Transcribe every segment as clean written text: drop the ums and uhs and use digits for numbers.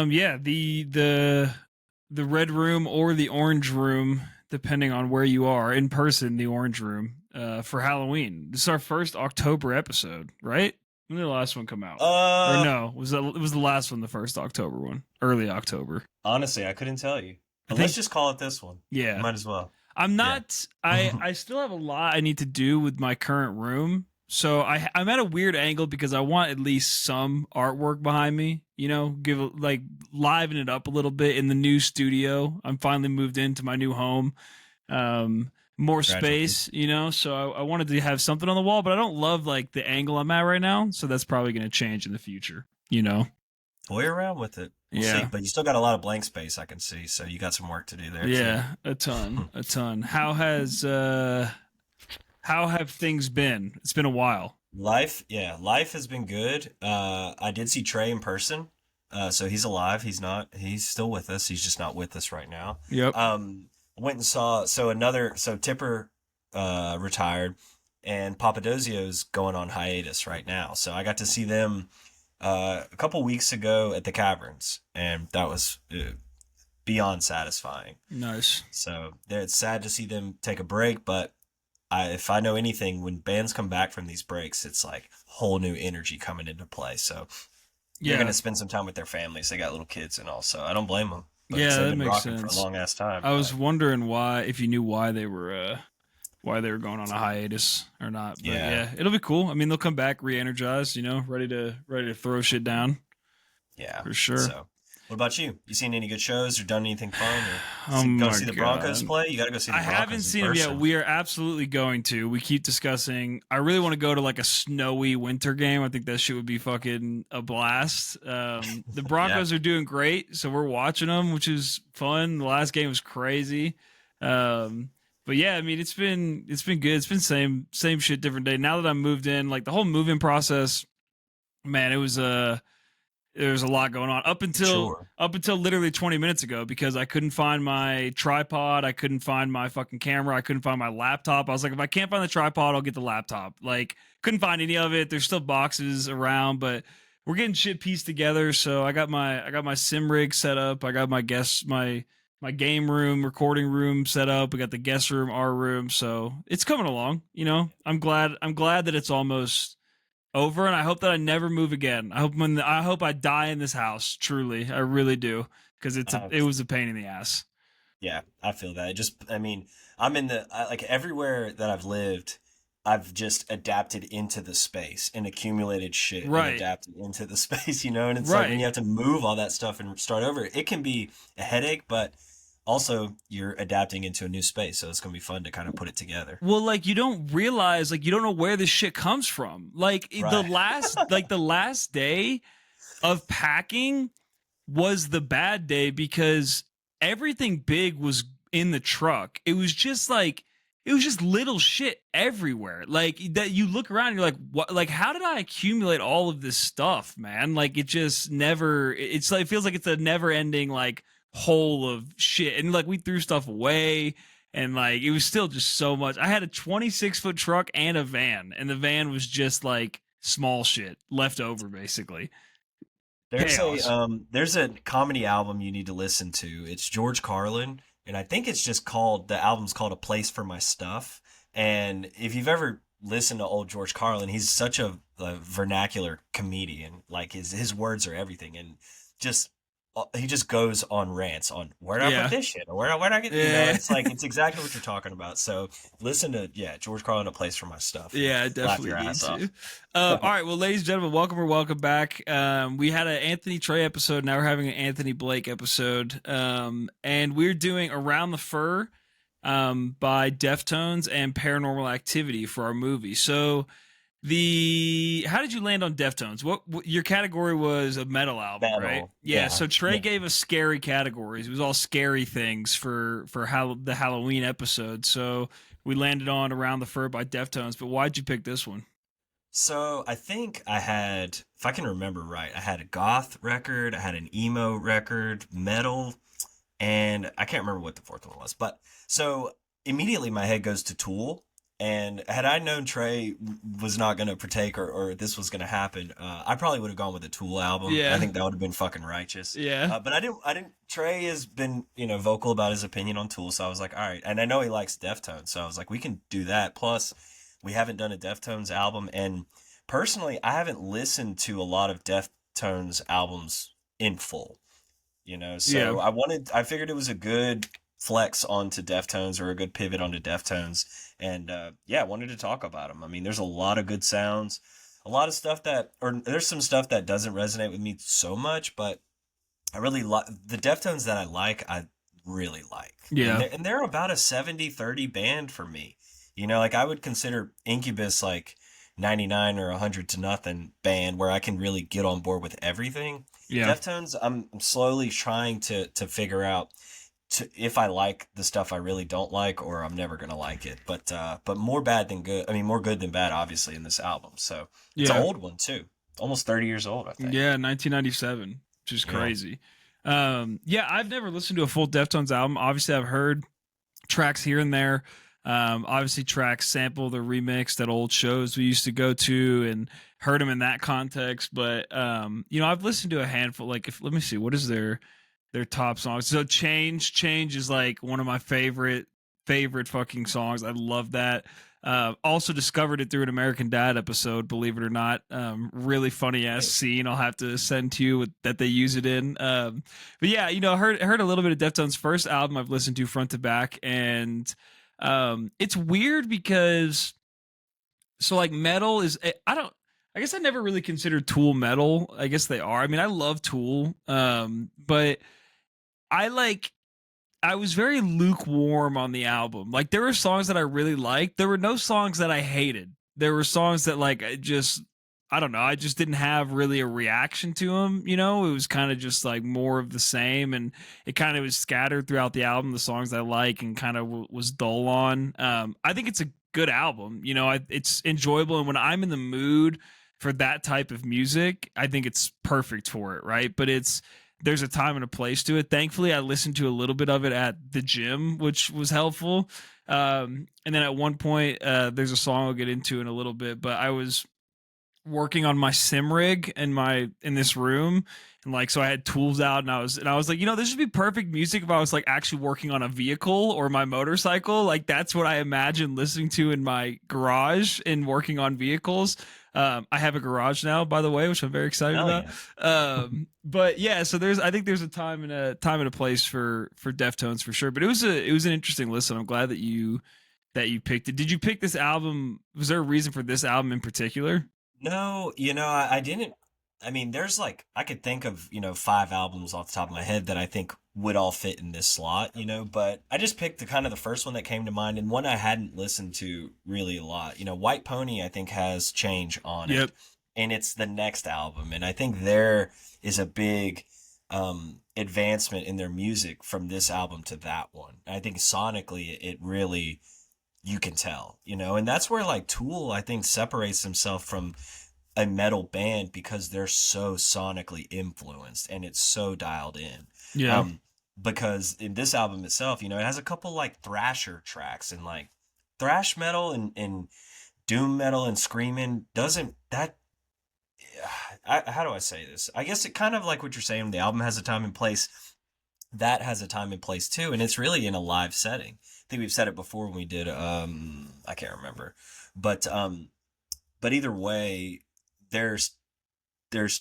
Yeah, the red room or the orange room, depending on where you are. In person, the orange room for Halloween. This is our first October episode, right? When did the last one come out? Or Uh, no, it was the last one, the first October one, early October. Honestly, I couldn't tell you. I But let's think, just call it this one. yeah. Might as well. I'm Yeah. not. I still have a lot I need to do with my current room. So I'm at a weird angle because I want at least some artwork behind me. You know, like liven it up a little bit in the new studio. I'm finally moved into my new home. More Congratulations. space, you know. So I wanted to have something on the wall, but I don't love like the angle I'm at right now. So that's probably going to change in the future. You know. Toy around with it. We'll see. Yeah. But you still got a lot of blank space, I can see. So you got some work to do there too. Yeah, a ton, a ton. How have things been? It's been a while. Life has been good. I did see Trey in person. So he's alive. He's still with us. He's just not with us right now. Yep. Went and saw, so Tipper, retired, and Papadozio's going on hiatus right now. So I got to see them, a couple weeks ago at the Caverns, and that was beyond satisfying. Nice. So it's sad to see them take a break, but if I know anything, when bands come back from these breaks, it's like whole new energy coming into play. So they're Yeah. gonna spend some time with their families. They got little kids, and all, so I don't blame them. But Yeah, they've that been makes rocking for a sense. long ass time. I was But wondering why, if you knew why they were going on a hiatus or not. But yeah, yeah, it'll be cool. I mean, they'll come back re-energized, you know, ready to throw shit down yeah. for sure. So, what about you? You seen any good shows or done anything fun or Oh go my see the Broncos god. play? You got to go see the I haven't Broncos in seen them yet. person. We are absolutely going to. We keep discussing. I really want to go to like a snowy winter game. I think that shit would be fucking a blast. The Yeah. Broncos are doing great, so we're watching them, which is fun. The last game was crazy. But yeah, I mean, it's been good. It's been same shit, different day. Now that I'm moved in, like the whole moving process, man, it was there's a lot going on Sure. up until literally 20 minutes ago because I couldn't find my tripod, I couldn't find my fucking camera, I couldn't find my laptop. I was like, if I can't find the tripod, I'll get the laptop. Like, couldn't find any of it. There's still boxes around, but we're getting shit pieced together. So I got my sim rig set up. I got my game room, recording room set up. We got the guest room, our room. So it's coming along. You know, I'm glad that it's almost over, and I hope that I never move again. I hope I die in this house. Truly, I really do, because Uh, it was a pain in the ass. yeah, I feel that. I mean, like everywhere that I've lived, I've just adapted into the space and accumulated shit and Right, adapted into the space, you know? And it's like when right. you have to move all that stuff and start over, it can be a headache, but also you're adapting into a new space. So it's going to be fun to kind of put it together. Well, like you don't realize, like you don't know where this shit comes from. Like Right. the last day of packing was the bad day because everything big was in the truck. It was just little shit everywhere. Like that you look around and you're like, what, like how did I accumulate all of this stuff, man? Like it just never it's like it feels like it's a never ending like hole of shit. And like we threw stuff away and like it was still just so much. I had a 26-foot truck and a van, and the van was just like small shit left over basically. Chaos. There's a comedy album you need to listen to. It's George Carlin, and I think it's just called the album's called A Place for My Stuff. And if you've ever listened to old George Carlin, he's such a vernacular comedian. Like his words are everything, and just he just goes on rants on where did I put Yeah. this shit or where did I get, you know, Yeah. it's like it's exactly what you're talking about. So listen to, yeah, George Carlin, A Place for My Stuff, and Yeah, I laugh definitely your need ass to. off. All right, well, ladies and gentlemen, welcome or welcome back. We had an Anthony Trey episode. Now we're having an Anthony Blake episode, and we're doing Around the Fur by Deftones and Paranormal Activity for our movie. So the how did you land on Deftones? What your category was a metal album, right? Metal, Yeah. yeah, So Trey yeah. gave us scary categories. It was all scary things for how the Halloween episode. So we landed on Around the Fur by Deftones. But why'd you pick this one? So I think I had, if I can remember right, I had a goth record, I had an emo record, metal, and I can't remember what the fourth one was. But so immediately my head goes to Tool, And had I known Trey was not going to partake or this was going to happen, I probably would have gone with a Tool album. I Yeah. think that would have been fucking righteous. Yeah. But I didn't. I didn't. Trey has been, vocal about his opinion on Tool, so I was like, all right. And I know he likes Deftones, so I was like, we can do that. Plus, we haven't done a Deftones album, and personally, I haven't listened to a lot of Deftones albums in full. Yeah. So I figured it was a good flex onto Deftones or a good pivot onto Deftones, and yeah, I wanted to talk about them. I mean, there's a lot of good sounds, a lot of stuff or there's some stuff that doesn't resonate with me so much, but I really like the Deftones that I like. I really like, and Yeah. they're about a 70-30 band for me. Like I would consider Incubus like 99 or 100 to nothing band where I can really get on board with everything. Yeah. Deftones, I'm slowly trying to figure out if I like the stuff I really don't like, or I'm never gonna like it. But more bad than good. I mean, more good than bad, obviously, in this album. So it's an Yeah. old one too, almost 30 years old, I think. Yeah. 1997, which is Yeah. crazy. Yeah, I've never listened to a full Deftones album. Obviously, I've heard tracks here and there. Obviously, tracks sample the remix that old shows we used to go to and heard them in that context. But I've listened to a handful. Like, let me see, what is their top songs? So, Change is like one of my favorite fucking songs. I love that. Also discovered it through an American Dad episode, believe it or not. Really funny ass scene. I'll have to send to you that they use it in. But yeah, heard a little bit of Deftones' first album I've listened to front to back, and it's weird because so like metal is I guess I never really considered Tool metal. I guess they are. I mean, I love Tool, but I was very lukewarm on the album. Like there were songs that I really liked. There were no songs that I hated. There were songs that like I don't know. I just didn't have really a reaction to them. It was kind of just like more of the same, and it kind of was scattered throughout the album. The songs I like and kind of was dull on. I think it's a good album. It's enjoyable, and when I'm in the mood for that type of music, I think it's perfect for it. Right, but there's a time and a place to it. Thankfully, I listened to a little bit of it at the gym, which was helpful. And then at one point, there's a song I'll get into in a little bit, but I was working on my sim rig in this room, and like so I had tools out, and I was like, this would be perfect music if I was like actually working on a vehicle or my motorcycle. Like that's what I imagine listening to in my garage and working on vehicles. I have a garage now, by the way, which I'm very excited Hell about. yeah. But yeah, so I think there's a time and a place for Deftones for sure. But it was an interesting listen. I'm glad that you picked it. Did you pick this album? Was there a reason for this album in particular? No, I didn't. I mean, there's like, I could think of, 5 albums off the top of my head that I think would all fit in this slot, but I just picked the first one that came to mind and one I hadn't listened to really a lot. White Pony, I think, has Change on Yep. it, and it's the next album. And I think there is a big advancement in their music from this album to that one. And I think sonically, it really, you can tell, and that's where like Tool, I think, separates themselves from a metal band because they're so sonically influenced and it's so dialed in. Yeah. Because in this album itself, it has a couple like thrasher tracks, and like thrash metal and doom metal and screaming doesn't that. How do I say this? I guess it kind of like what you're saying. The album has a time and place. That has a time and place too, and it's really in a live setting. I think we've said it before when we did. I can't remember, but either way, there's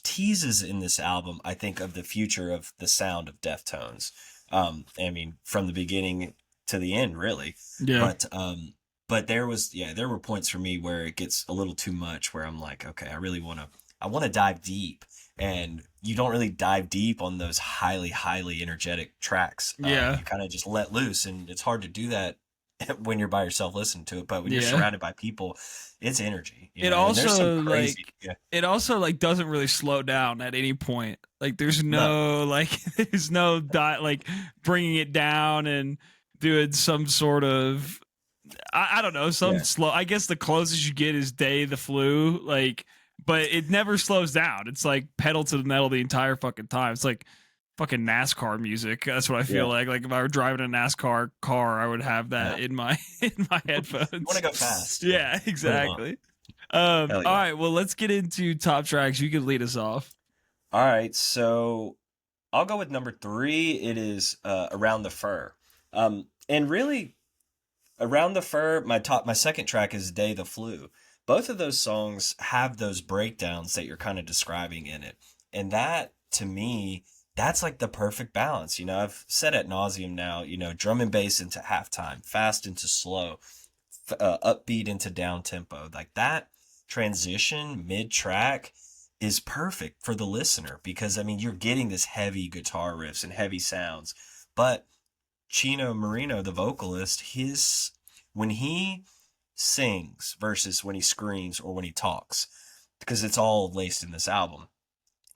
teases in this album, I think, of the future of the sound of Deftones. I mean, from the beginning to the end, really. Yeah. But there were points for me where it gets a little too much, where I'm like, okay, I want to dive deep, and you don't really dive deep on those highly, highly energetic tracks. Yeah. You kind of just let loose, and it's hard to do that when you're by yourself listening to it. But when you're Yeah. surrounded by people, it's energy. It And there's also some crazy, yeah. it also like doesn't really slow down at any point. Like there's no like there's no like bringing it down and doing some sort of I don't know, some Yeah. slow. I guess the closest you get is Day the Flu, like, but it never slows down. It's like pedal to the metal the entire fucking time. It's like fucking NASCAR music. That's what I feel Yeah. like. Like if I were driving a NASCAR car, I would have Yeah. that in my in my You want to headphones. go fast? Yeah. Yeah, Put it on. exactly. Hell All yeah. right, well, let's get into top tracks. You can lead us off. All right. So I'll go with number three. It is Around the Fur. And really, Around the Fur, my second track is Day the Flu. Both of those songs have those breakdowns that you're kind of describing in it. And that, to me, that's like the perfect balance. I've said ad nauseum now, drum and bass into halftime, fast into slow, upbeat into down tempo. Like that transition mid track is perfect for the listener because I mean you're getting this heavy guitar riffs and heavy sounds, but Chino Marino, the vocalist, his when he sings versus when he screams or when he talks, because it's all laced in this album.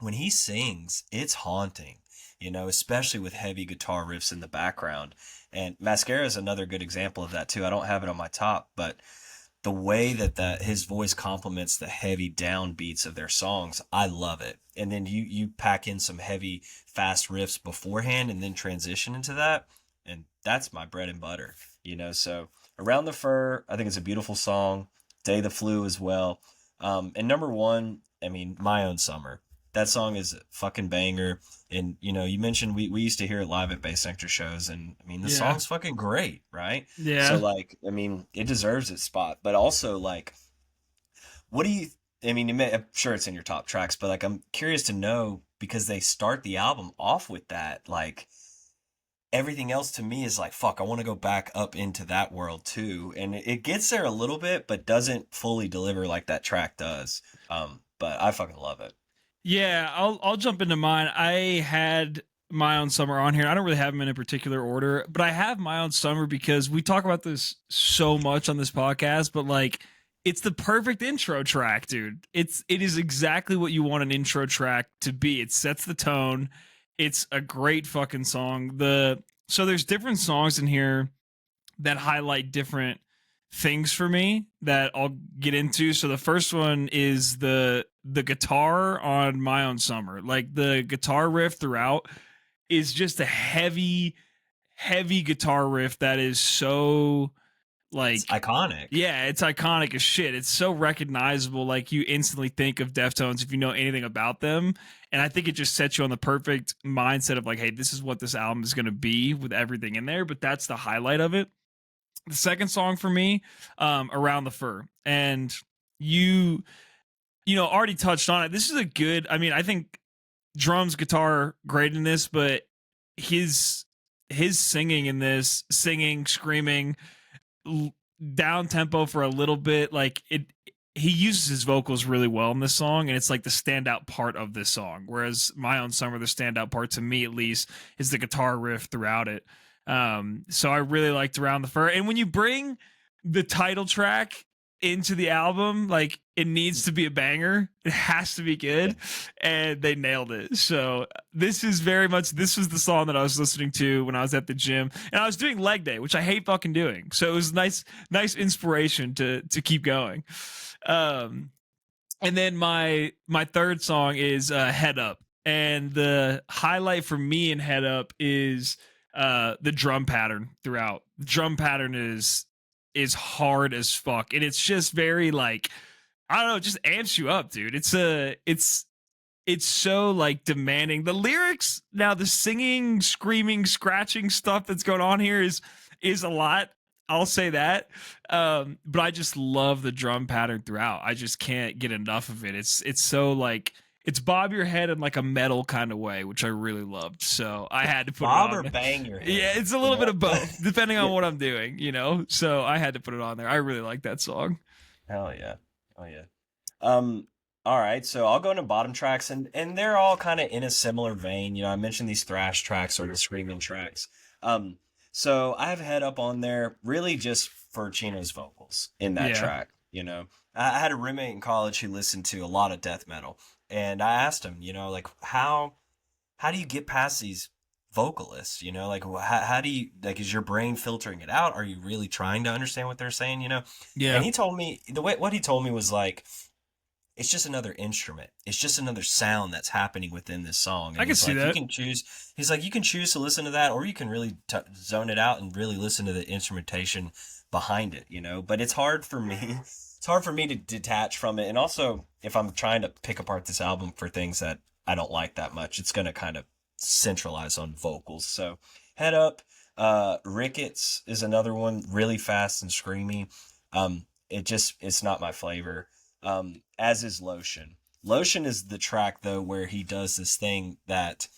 When he sings, it's haunting, especially with heavy guitar riffs in the background. And Mascara is another good example of that too. I don't have it on my top, but the way that his voice complements the heavy downbeats of their songs, I love it. And then you pack in some heavy fast riffs beforehand and then transition into that, and that's my bread and butter. So Around the Fur, I think it's a beautiful song. Day the Flu as well. And number one, I mean, My Own Summer. That song is a fucking banger. And you mentioned we used to hear it live at Bass Nectar shows, and I mean the Yeah. song's fucking great, right? So Yeah. like, I mean, it deserves its spot. But also like, what do you? I mean, I'm sure it's in your top tracks, but like, I'm curious to know because they start the album off with that. Like, everything else to me is like, fuck, I want to go back up into that world too, and it gets there a little bit, but doesn't fully deliver like that track does. But I fucking love it. Yeah, I'll jump into mine. I had My Own Summer on here. I don't really have them in a particular order, but I have My Own Summer because we talk about this so much on this podcast, but like it's the perfect intro track, dude. It is exactly what you want an intro track to be. It sets the tone. It's a great fucking song. So there's different songs in here that highlight different things for me that I'll get into. So the first one is the guitar on My Own Summer. Like the guitar riff throughout is just a heavy guitar riff that is so It's like iconic. yeah, it's iconic as shit. It's so recognizable. Like you instantly think of Deftones if you know anything about them. And I think it just sets you on the perfect mindset of like, hey, this is what this album is going to be with everything in there. But that's the highlight of it. The second song for me, Around the Fur. And you already touched on it. This is a good, I mean, I think drums, guitar, great in this, but his singing in this, singing, screaming, down tempo for a little bit, like it he uses his vocals really well in this song, and it's like the standout part of this song. Whereas My Own Summer, the standout part to me at least, is the guitar riff throughout it. So I really liked Around the Fur. And when you bring the title track into the album, like it needs to be a banger. It has to be good. And they nailed it. So this was the song that I was listening to when I was at the gym. And I was doing leg day, which I hate fucking doing. So it was nice inspiration to keep going. And then my third song is Head Up. And the highlight for me in Head Up is the drum pattern throughout. The drum pattern is hard as fuck. And it's just very like I don't know, it just amps you up, dude. It's so like demanding. The lyrics, now the singing, screaming, scratching stuff that's going on here is a lot. I'll say that. But I just love the drum pattern throughout. I just can't get enough of it. It's so like it's bob your head in like a metal kind of way, which I really loved. So I had to put it Bob or on. bang your Yeah, head. it's a little bit of both, depending on what I'm doing. So I had to put it on there. I really like that song. Hell yeah. Oh yeah. Um, all right, so I'll go into bottom tracks, and they're all kind of in a similar vein. I mentioned these thrash tracks or the screaming tracks. Um, so I have Head Up on there really just for Chino's vocals in that Yeah. track. I had a roommate in college who listened to a lot of death metal, and I asked him, like how do you get past these vocalists? Like how do you like is your brain filtering it out? Are you really trying to understand what they're saying? Yeah. And he told me what he told me was like it's just another instrument. It's just another sound that's happening within this song. I And can he's see like, you that. can choose. He's like, you can choose to listen to that, or you can really zone it out and really listen to the instrumentation behind it. But it's hard for me. It's hard for me to detach from it. And also, if I'm trying to pick apart this album for things that I don't like that much, it's gonna kind of centralize on vocals. So, Head Up, Ricketts is another one, really fast and screamy. It's not my flavor. As is Lotion. Lotion is the track though where he does this thing that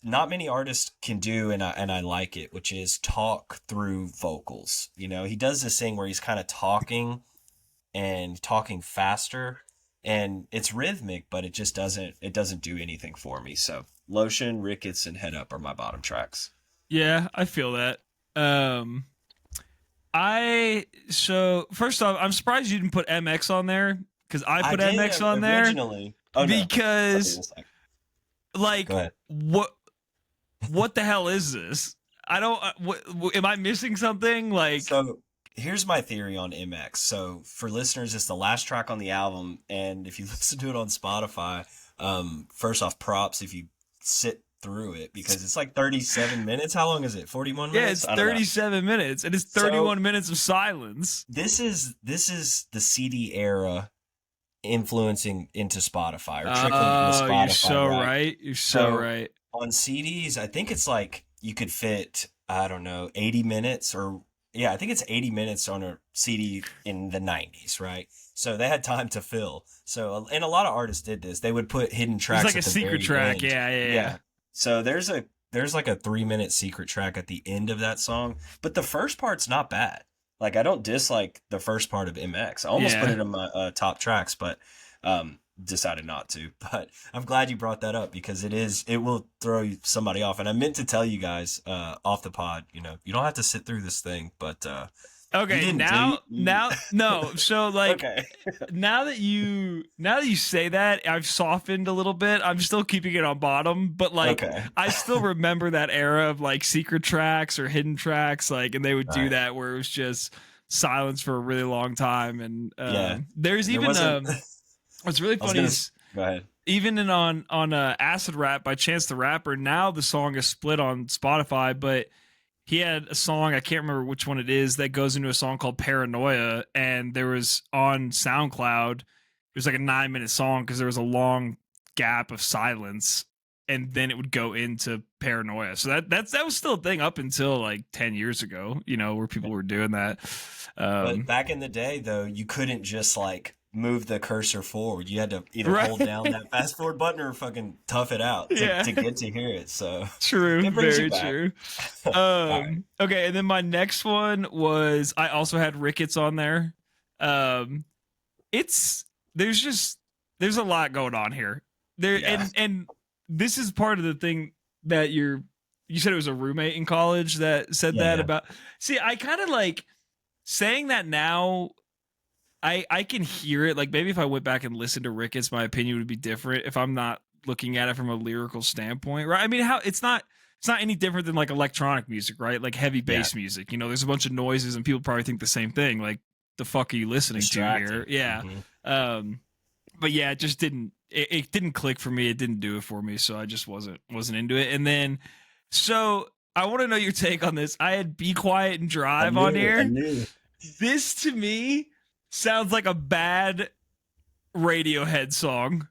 not many artists can do, and I like it, which is talk through vocals. He does this thing where he's kind of talking and talking faster, and it's rhythmic, but it doesn't do anything for me. So Lotion, Ricketts, and Head Up are my bottom tracks. Yeah, I feel that. Um, so first off, I'm surprised you didn't put MX on there because I I put did MX on there originally. Oh no, sorry, because one sec. like Go ahead. what the hell is this? I don't. Am I missing something? Like, So here's my theory on MX. So for listeners, it's the last track on the album, and if you listen to it on Spotify, first off, props if you sit through it because it's like 37 minutes. How long is it? 41 yeah, minutes? it's I don't know. 37 minutes and it's So 31 minutes of silence. this is the CD era influencing into Spotify or trickling into Oh, you're Spotify, so right? right. You're so So right. on CDs, I think it's like you could fit, I don't know, 80 minutes or yeah, I think it's 80 minutes on a CD in the 90s, right? So they had time to fill. So and a lot of artists did this. They would put hidden It's tracks like a at the secret very track. end. Yeah, yeah, yeah. Yeah. So there's like a 3-minute secret track at the end of that song, but the first part's not bad. Like I don't dislike the first part of MX. I almost put Yeah. it in my top tracks, but decided not to. But I'm glad you brought that up because it will throw somebody off. And I meant to tell you guys off the pod, you don't have to sit through this thing, but you Okay, didn't, do now you? now no. So like Okay. now that you say that, I've softened a little bit. I'm still keeping it on bottom, but like Okay. I still remember that era of like secret tracks or hidden tracks, like, and they would All do right. that where it was just silence for a really long time. And Yeah. there's There even wasn't. what's really I was funny gonna. is Go ahead. even on Acid Rap by Chance the Rapper. Now the song is split on Spotify, but he had a song, I can't remember which one it is, that goes into a song called Paranoia, and there was on SoundCloud, it was like a 9-minute song because there was a long gap of silence, and then it would go into Paranoia. So that was still a thing up until like 10 years ago, where people were doing that. But back in the day, though, you couldn't just like move the cursor forward. You had to either Right. hold down that fast forward button or fucking tough it out Yeah. to get to hear it. So True, it brings you very back. true. All right. Okay, and then my next one was I also had Ricketts on there. Um, it's there's a lot going on here. There Yeah. and this is part of the thing that you said it was a roommate in college that said that Yeah. about. See, I kind of like saying that now. I can hear it. Like maybe if I went back and listened to Ricketts, my opinion would be different if I'm not looking at it from a lyrical standpoint, right? I mean, how it's not any different than like electronic music, right? Like heavy bass music. There's a bunch of noises and people probably think the same thing. Like the fuck are you listening to Distracting. here? Yeah. Mhm. But yeah, it just didn't it didn't click for me. It didn't do it for me, so I just wasn't into it. And then so I want to know your take on this. I had Be Quiet and Drive on I here. knew. This to me sounds like a bad Radiohead song.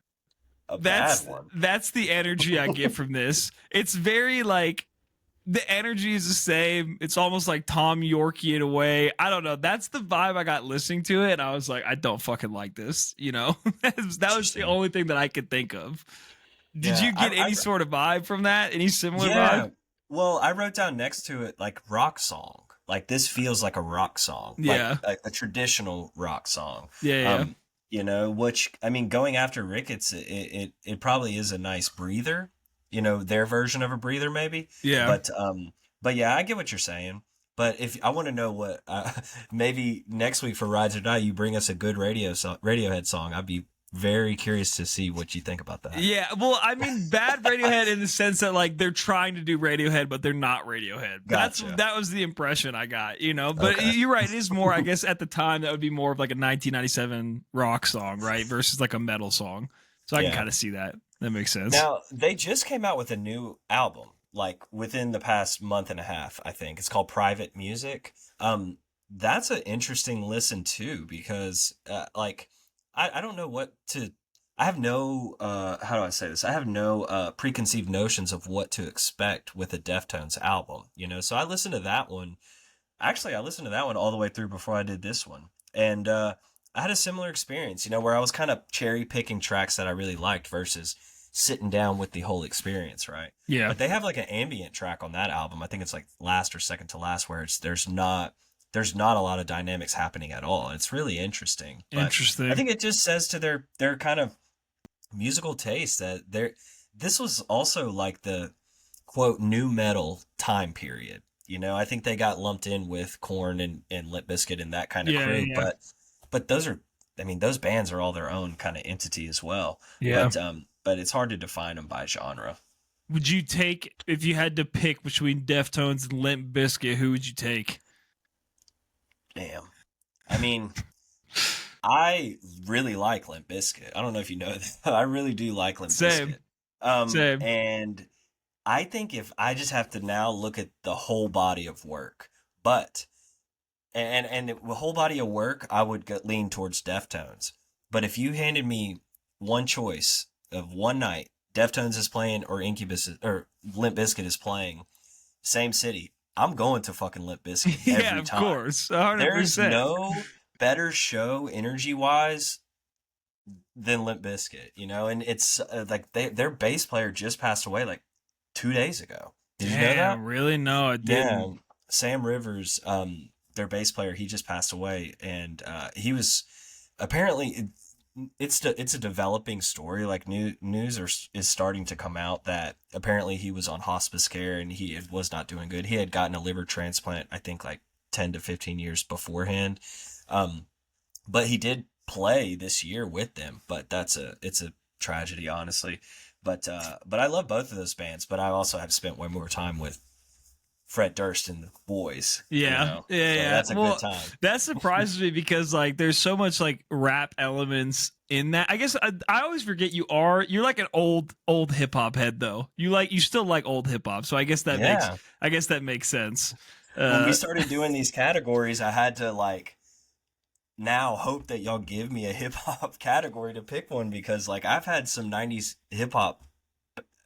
A That's bad one. that's the energy I get from this. It's very like the energy is the same. It's almost like Tom Yorkie in a way. I don't know. That's the vibe I got listening to it. And I was like, I don't fucking like this. That was the Interesting. only thing that I could think of. Did Yeah, you get I- any sort of vibe from that? Any similar Yeah. vibe? Well, I wrote down next to it like rock song. Like this feels like a rock song. Yeah. Like a traditional rock song. Yeah. Which I mean, going after Ricketts, it probably is a nice breather. Their version of a breather, maybe. Yeah. But yeah, I get what you're saying. But if I want to know what, maybe next week for Rides or Die, you bring us a good Radiohead song. I'd be very curious to see what you think about that. Yeah, well, I mean, bad Radiohead in the sense that like they're trying to do Radiohead, but they're not Radiohead. Gotcha. That was the impression I got, you know. But Okay. you're right; it is more. I guess at the time that would be more of like a 1997 rock song, right, versus like a metal song. So I can Yeah. kind of see that. That makes sense. Now, they just came out with a new album, like within the past month and a half, I think. It's called Private Music. That's an interesting listen too, because like I don't know what to I have no how do I say this? I have no preconceived notions of what to expect with a Deftones album, you know. So I listened to that one. Actually, I listened to that one all the way through before I did this one. And I had a similar experience, you know, where I was kind of cherry picking tracks that I really liked versus sitting down with the whole experience, right? Yeah, But they have like an ambient track on that album. I think it's like last or second to last, where there's not a lot of dynamics happening at all. It's really interesting. But I interesting. think it just says to their kind of musical taste that this was also like the quote new metal time period. You know, I think they got lumped in with Korn and Limp Bizkit and that kind of Yeah, crew, yeah, but those are, I mean, those bands are all their own kind of entity as well. yeah. But it's hard to define them by genre. Would you take if you had to pick between Deftones and Limp Bizkit? Who would you take? Damn. I mean, I really like Limp Bizkit. I don't know if you know that. I really do like Limp Same, Bizkit. same. And I think if I just have to now look at the whole body of work, but and the whole body of work, I would lean towards Deftones. But if you handed me one choice of one night, Deftones is playing or Incubus or Limp Bizkit is playing, same city, I'm going to fucking Limp Bizkit Yeah, every of time. course, 100. There's percent no better show energy wise than Limp Bizkit, you know, and it's like their bass player just passed away like 2 days ago. Did you know that? Damn, really? No, I Yeah, didn't. Sam Rivers, their bass player, he just passed away, and he was apparently it's a developing story. Like news is starting to come out that apparently he was on hospice care and he was not doing good. He had gotten a liver transplant, I think, like 10 to 15 years beforehand. Um, but he did play this year with them. But it's a tragedy, honestly. But I love both of those bands. But I also have spent way more time with Fred Durst and the boys, you Yeah, know. yeah, So yeah. that's a good Well, time. that surprises me because like there's so much like rap elements in that. I guess I always forget you're like an old hip hop head though. You still like old hip hop, so Yeah. I guess that makes sense. When we Uh, started doing these categories, I had to like now hope that y'all give me a hip hop category to pick one because like I've had some 90s hip hop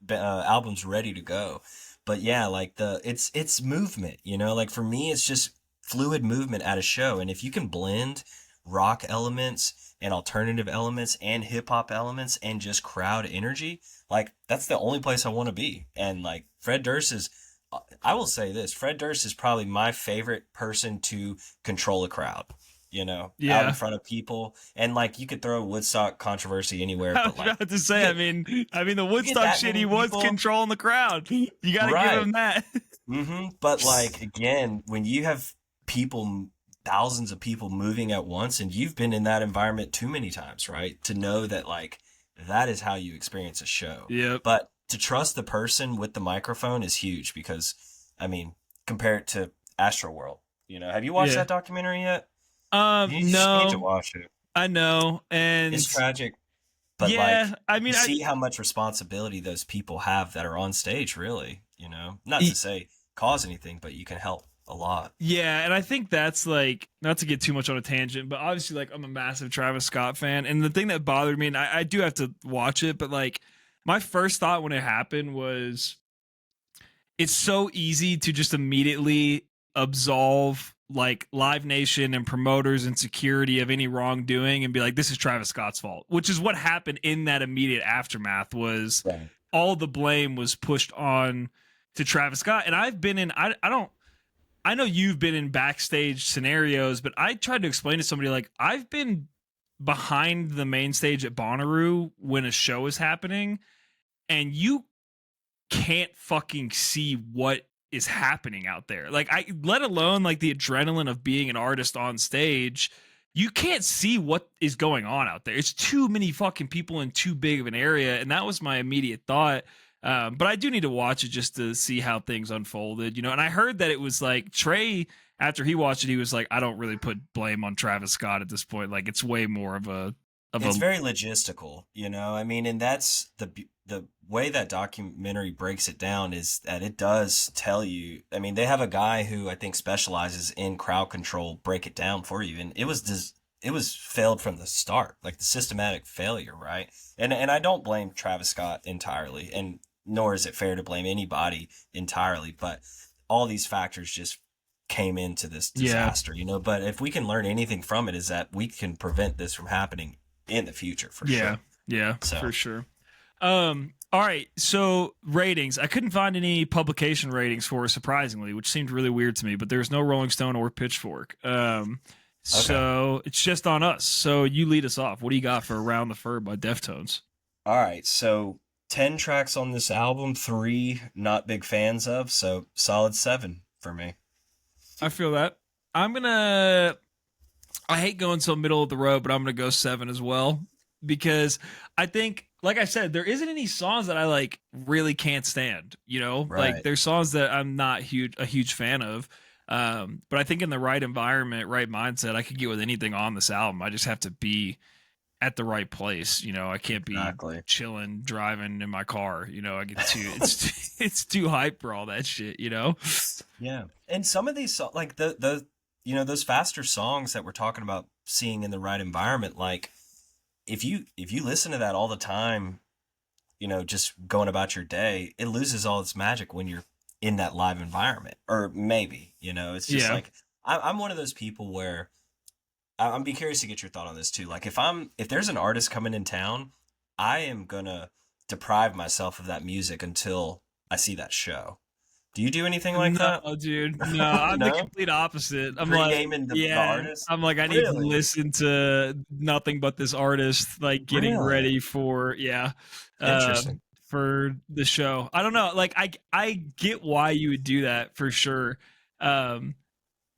albums ready to go. But yeah, like it's movement, you know? Like for me it's just fluid movement at a show and if you can blend rock elements and alternative elements and hip hop elements and just crowd energy, like that's the only place I want to be. And like Fred Durst is I will say this, Fred Durst is probably my favorite person to control a crowd, you know, out in yeah. front of people. And like you could throw Woodstock controversy anywhere, I but was like about to you say. get I mean, the you get Woodstock that shit. He many was people, controlling the crowd. You got to give right? him that. But like again, when you have people, thousands of people moving at once, and you've been in that environment too many times, right? To know that like that is how you experience a show. Yep. But to trust the person with the microphone is huge because, I mean, compare it to Astroworld. You know, have you watched Yeah. that documentary yet? You need to No, watch it. I know, and It's tragic, but yeah. like I you mean, see how much responsibility those people have that are on stage. Really, you know, not to I say cause anything, but you can help a lot. Yeah, and I think that's like not to get too much on a tangent, but obviously like I'm a massive Travis Scott fan, and the thing that bothered me, and I do have to watch it, but like my first thought when it happened was it's so easy to just immediately absolve like Live Nation and promoters and security of any wrongdoing and be like, this is Travis Scott's fault, which is what happened in that immediate aftermath was Right. all the blame was pushed on to Travis Scott. And I've been in, I don't, I know you've been in backstage scenarios, but I tried to explain to somebody like I've been behind the main stage at Bonnaroo when a show is happening and you can't fucking see what is happening out there. Like I let alone like the adrenaline of being an artist on stage. you can't see what is going on out there. It's too many fucking people in too big of an area, and that was my immediate thought. But I do need to watch it just to see how things unfolded, you know. And I heard that it was like Trey, after he watched it, he was like, "I don't really put blame on Travis Scott at this point. Like, it's way more of a It's very logistical, you know. I mean, and that's the way that documentary breaks it down is that it does tell you. I mean, they have a guy who I think specializes in crowd control break it down for you, and it was failed from the start, like the systematic failure, right? And I don't blame Travis Scott entirely, and nor is it fair to blame anybody entirely, but all these factors just came into this yeah, disaster, you know. But if we can learn anything from it, is that we can prevent this from happening in the future for yeah, sure. yeah, So, for sure. All right. So ratings. I couldn't find any publication ratings for it, surprisingly, which seemed really weird to me. But there's no Rolling Stone or Pitchfork. okay. So it's just on us. So you lead us off. What do you got for "Around the Fur" by Deftones? All right. So 10 tracks on this album, 3 not big fans of. So solid 7 for me. I feel that. I'm gonna. I hate going so middle of the road, but I'm gonna go 7 as well because I think, like I said, there isn't any songs that I like really can't stand. You know, like Right. there's songs that I'm not a huge fan of. But I think in the right environment, right mindset, I could get with anything on this album. I just have to be at the right place. You know, I can't be Exactly. chilling driving in my car. You know, I get too it's too hype for all that shit. You know. Yeah. And some of these like the you know, those faster songs that we're talking about seeing in the right environment, like if you listen to that all the time, you know, just going about your day, it loses all its magic when you're in that live environment. Or maybe, you know, it's just Yeah. like I'm one of those people where I'm be curious to get your thought on this too. Like if there's an artist coming in town, I am gonna deprive myself of that music until I see that show. Do you do anything like No, that? dude. No, I'm the No? complete opposite. I'm like, Pre-gaming the yeah. artist? I'm like, I need to Really? listen to nothing but this artist, like getting Really? ready for, yeah, uh, Interesting. for the show. I don't know. Like, I get why you would do that for sure. Um,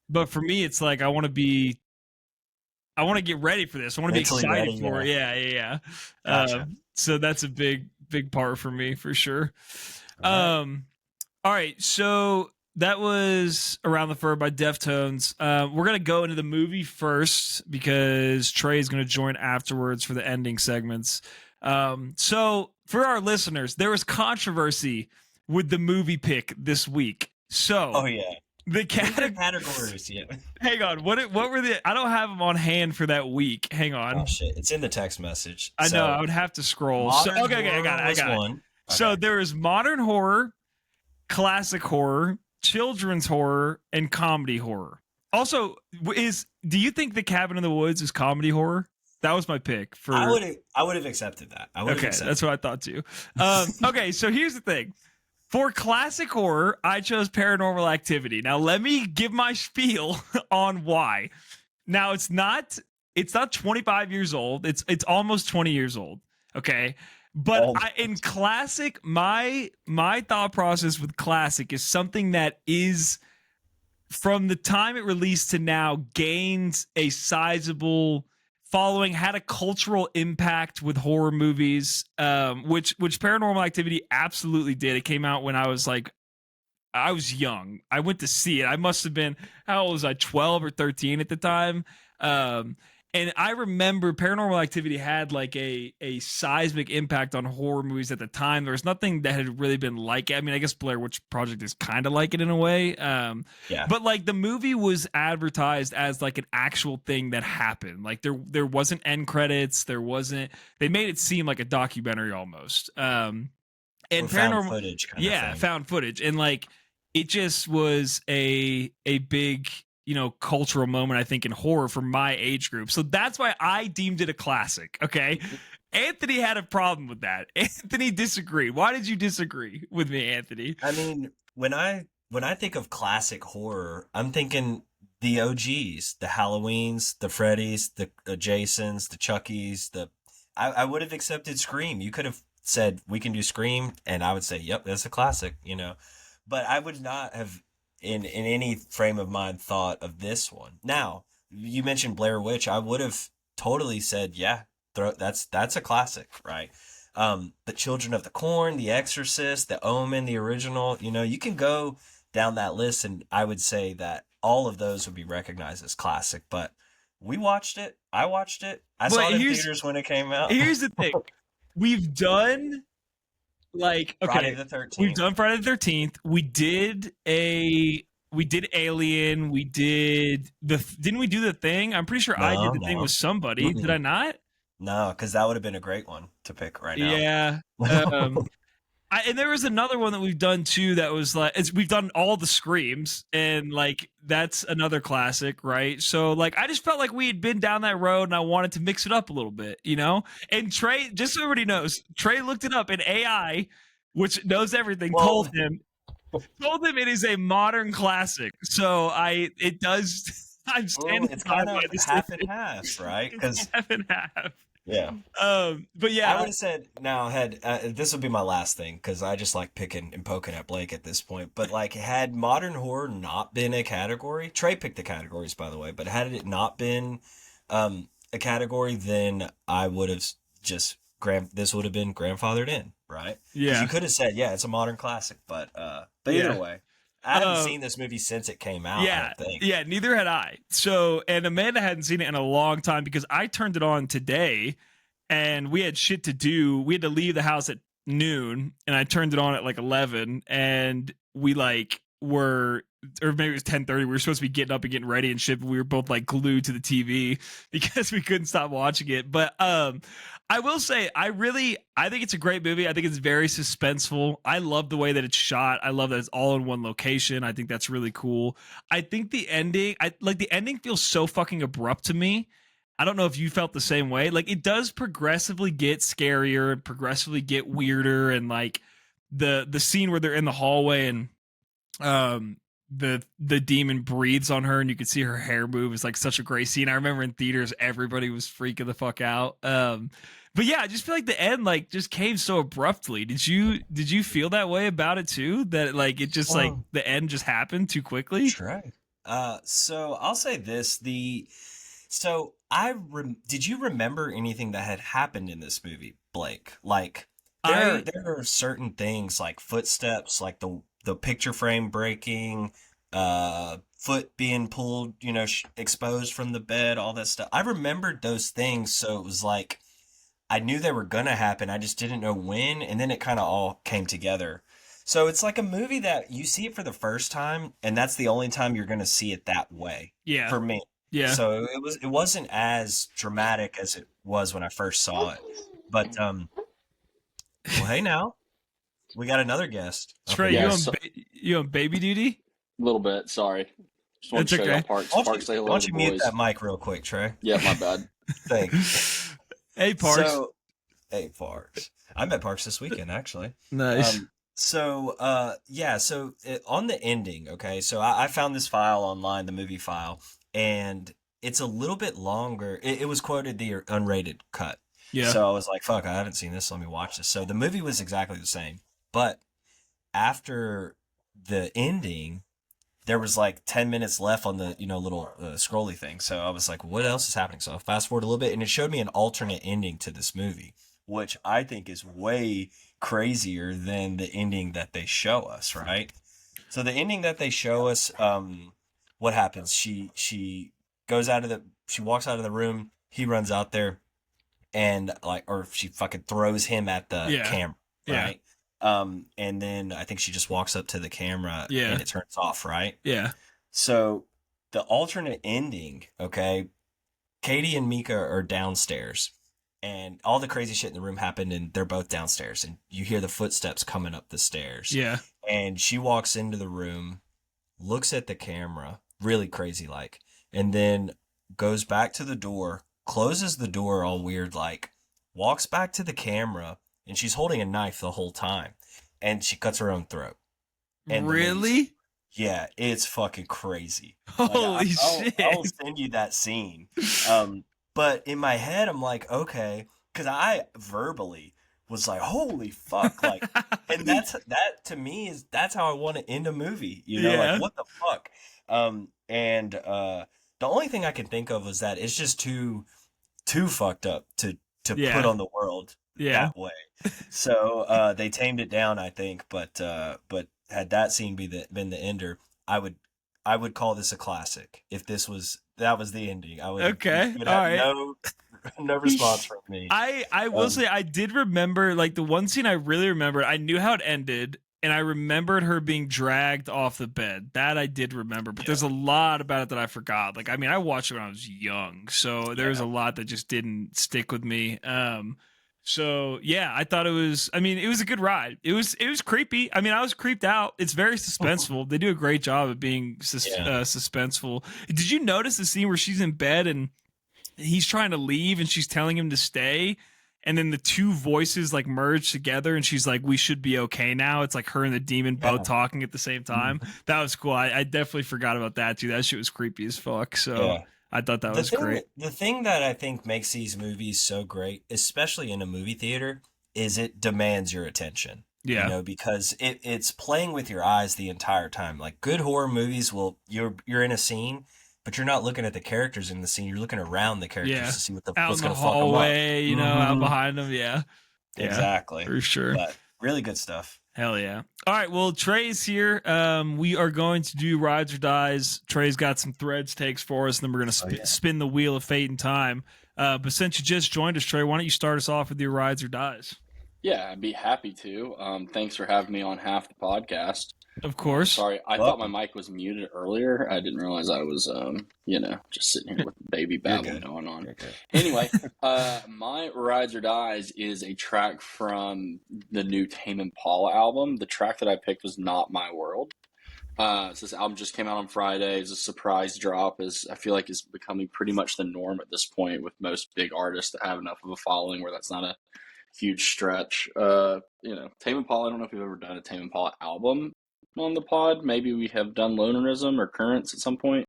but for me, it's like I want to get ready for this. I want to be Mentally ready, excited for yeah. it. Yeah, yeah, yeah. Gotcha. So that's a big part for me for sure. All right. Um, all right, so that was "Around the Fur" by Deftones. We're gonna go into the movie first because Trey is gonna join afterwards for the ending segments. So for our listeners, there was controversy with the movie pick this week. Oh So yeah. the Read the category. categories, yeah. Hang on, what were the? I don't have them on hand for that week. Hang Oh on, shit. It's in the text message. I know So I would have to scroll. So modern okay, I got horror it. I was got it. one. So Okay. there is modern horror, classic horror, children's horror, and comedy horror. Also, do you think The Cabin in the Woods is comedy horror? That was my pick for. I would have accepted that. I would have Okay, that's accepted. what I thought too. Okay, so here's the thing. For classic horror, I chose Paranormal Activity. Now let me give my spiel on why. Now it's not 25 years old. It's almost 20 years old. Okay. But Oh, in classic, my thought process with classic is something that is from the time it released to now gained a sizable following, had a cultural impact with horror movies, which Paranormal Activity absolutely did. It came out when I was young. I went to see it. I must have been, how old was I, 12 or 13 at the time? Um, and I remember Paranormal Activity had like a seismic impact on horror movies at the time. There was nothing that had really been like it. I mean, I guess Blair Witch Project is kind of like it in a way. yeah. But like the movie was advertised as like an actual thing that happened. Like there wasn't end credits. There wasn't, they made it seem like a documentary almost. Or And found Paranormal, footage kind of yeah, thing. found footage. And like it just was a big, you know, cultural moment, I think, in horror for my age group. So that's why I deemed it a classic. Okay. Anthony had a problem with that. Anthony disagreed. Why did you disagree with me, Anthony? I mean, when I think of classic horror, I'm thinking the OGs, the Halloweens, the Freddys, the Jasons, the Chuckies, I would have accepted Scream. You could have said we can do Scream, and I would say, yep, that's a classic, you know. But I would not have in any frame of mind thought of this one. Now, you mentioned Blair Witch, I would have totally said, yeah, that's a classic, right? But Children of the Corn, The Exorcist, The Omen, the original, you can go down that list, and I would say that all of those would be recognized as classic. But we watched it. I watched it. I But saw it in theaters when it came out. here's the thing. We've done like Friday okay, the we've 13th. done Friday the 13th. We did Alien. We didn't we do The Thing? I'm pretty sure I did No, The Thing with no. somebody. Did I Mm-mm. not? No, because that would have been a great one to pick right now. Yeah. Um, and there was another one that we've done too that was like we've done all the Screams, and like that's another classic, right? So like I just felt like we had been down that road and I wanted to mix it up a little bit, And Trey, just so everybody knows, Trey looked it up and AI, which knows everything, Well, told him it is a modern classic. So it does I'm well, standing it's by kind my of half and decision. half, right? It's Because half and half. yeah, But I yeah, would have said now had this would be my last thing because I just like picking and poking at Blake at this point. But like, had modern horror not been a category, Trey picked the categories by the way, but had it not been a category, then I would have just this would have been grandfathered in, right? Because you yeah, could have said, yeah, it's a modern classic, but either yeah. way, I haven't Uh, seen this movie since it came out. I Yeah, don't think. yeah, neither had I. So, and Amanda hadn't seen it in a long time because I turned it on today and we had shit to do. We had to leave the house at noon and I turned it on at like 11 and we like were or maybe it was 10:30. We were supposed to be getting up and getting ready and shit, but we were both like glued to the TV because we couldn't stop watching it. But I will say I think it's a great movie. I think it's very suspenseful. I love the way that it's shot. I love that it's all in one location. I think that's really cool. I think the ending feels so fucking abrupt to me. I don't know if you felt the same way. Like it does progressively get scarier and progressively get weirder and like the scene where they're in the hallway and um the demon breathes on her and you can see her hair move is like such a great scene. I remember in theaters everybody was freaking the fuck out. But yeah, I just feel like the end like just came so abruptly. Did you feel that way about it too? That like it just like Well, the end just happened too quickly? Trey. So I'll say this: so did you remember anything that had happened in this movie, Blake? Like I there are certain things like footsteps, like the picture frame breaking, foot being pulled, exposed from the bed, all that stuff. I remembered those things, so it was like I knew they were gonna happen. I just didn't know when, and then it kind of all came together. So it's like a movie that you see it for the first time, and that's the only time you're gonna see it that way yeah. for me. Yeah. So it wasn't as dramatic as it was when I first saw it. But well, hey now we got another guest up Trey, in you here. Yes, on a you on baby duty? little bit. Sorry. Just wanted It's to show y'all okay. Parks. Why don't Parks, you say why hello to don't the you mute boys. that mic real quick, Trey? Yeah, my bad. Thank you. Hey Parks. So hey Parks, I met Parks this weekend actually. Nice. Yeah, so on the ending, okay, so I found this file online, the movie file, and it's a little bit longer. It was quoted the unrated cut. Yeah. So I was like, fuck, I haven't seen this. Let me watch this. So the movie was exactly the same. But after the ending, there was like 10 minutes left on the, little scrolly thing. So I was like, what else is happening? So I fast forward a little bit and it showed me an alternate ending to this movie, which I think is way crazier than the ending that they show us, right? So the ending that they show us, what happens? She goes she walks out of the room, he runs out there and like, or she fucking throws him at the Yeah. camera, Yeah. right? And then I think she just walks up to the camera Yeah. and it turns off, right? Yeah. So the alternate ending, okay, Katie and Mika are downstairs and all the crazy shit in the room happened and they're both downstairs and you hear the footsteps coming up the stairs. Yeah. And she walks into the room, looks at the camera, really crazy like, and then goes back to the door, closes the door all weird like, walks back to the camera, and she's holding a knife the whole time. And she cuts her own throat. And Really? yeah, it's fucking crazy. Holy shit. I'll send you that scene. But in my head, I'm like, okay, because I verbally was like, holy fuck, like, and that to me that's how I want to end a movie, Yeah. like what the fuck, and The only thing I can think of was that it's just too fucked up to Yeah. put on the world Yeah. that way. So they tamed it down, I think. But had that scene been the ender, I would call this a classic. If that was the ending, Okay. you would All have right. no response from me. I will say I did remember, like, the one scene I really remember. I knew how it ended, and I remembered her being dragged off the bed. That I did remember, but there's a lot about it that I forgot. Like, I mean, I watched it when I was young, so there's a lot that just didn't stick with me. So yeah, I thought it was. I mean, it was a good ride. It was creepy. I mean, I was creeped out. It's very suspenseful. They do a great job of being suspenseful. Did you notice the scene where she's in bed and he's trying to leave and she's telling him to stay, and then the two voices like merge together and she's like, we should be okay now? It's like her and the demon both talking at the same time. That was cool. I definitely forgot about that too. That shit was creepy as fuck. So I thought that was great. The thing that I think makes these movies so great, especially in a movie theater, is it demands your attention. Yeah. You know, because it's playing with your eyes the entire time. Like, good horror movies you're in a scene, but you're not looking at the characters in the scene. You're looking around the characters to see what's going to fuck them up. Hallway, you know, out behind them. Yeah. Exactly. For sure. But really good stuff. Hell yeah. All right. Well, Trey's here. We are going to do Rides or Dies. Trey's got some threads takes for us, and then we're going to spin the wheel of fate and time. But since you just joined us, Trey, why don't you start us off with your Rides or Dies? Yeah, I'd be happy to. Thanks for having me on half the podcast. Of course. Sorry, I thought my mic was muted earlier. I didn't realize I was, just sitting here with baby babble going on. Anyway, my Rides or Dies is a track from the new Tame Impala album. The track that I picked was Not My World. So this album just came out on Friday. It's a surprise drop. I feel like is becoming pretty much the norm at this point with most big artists that have enough of a following where that's not a huge stretch. Tame Impala, I don't know if we've ever done a Tame Impala album on the pod. Maybe we have done Lonerism or Currents at some point.